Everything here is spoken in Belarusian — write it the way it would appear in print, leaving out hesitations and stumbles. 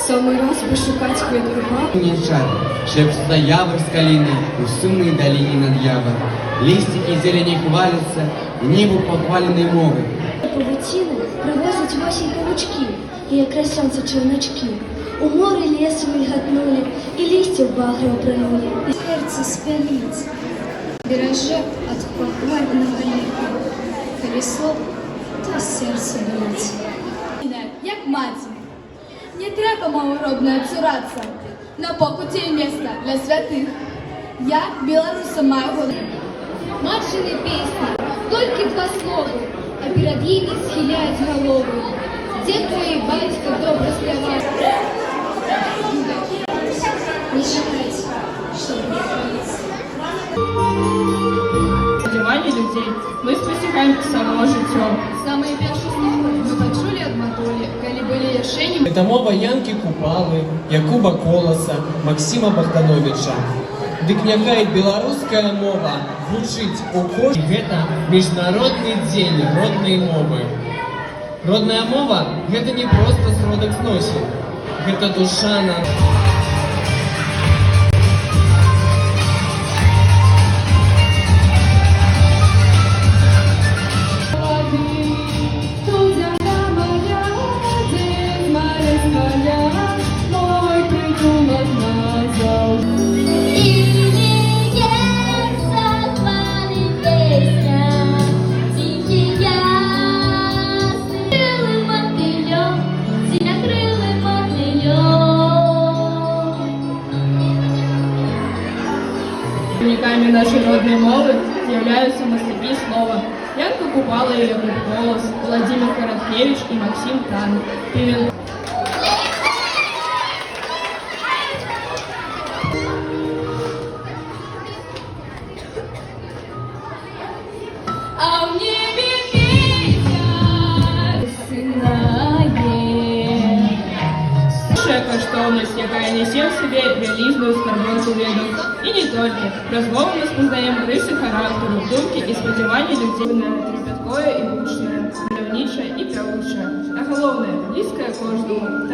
Самый раз пошукать кветку. Не жаль, шепчется явор с калины, у сумной долине над явор. Листики зелени хвалятся, небу похваленной мовы. Павутины привозять осінь павучки, і якраз сонце черночки. У морі лісу мільготнули, і листя в багрі опранули. І серце сп'янить. Береже от похвального ліка. Колесо, то серце болить. Як маті. Не треба, мова родная, цураться. На покуті є место для святих. Я белоруса маю. Матчины песни, только два слова, а перед ними схиляют голову. Дед твой батько добро спевает. Не считайте, что не творится. Сподівання людей ми спостерігаємо самого життя. Самые перші слова ми почули від матулі, коли були яшені. Это мова Янки Купалы, Якуба Колоса, Максима Богдановича. Дык няхай беларуская мова гучыць у кожнай. Гэта міжнародны дзень роднай мовы. Родная мова – гэта не проста сродак зносін. Гэта душа на... Учениками нашей родной мовы являются мастаки слова Янка Купала и Якуб Колос, Владимир Короткевич и Максим Тан. А в небе ветер синає. Наша коштовность, якая несет в себе вялізную скарбонку ведаў. И не только. Размову мы спознаем рысы характеру, думки и сподівання людей на трепеткое и гучное, мальовниче и певуче. А головне, близкое кожному.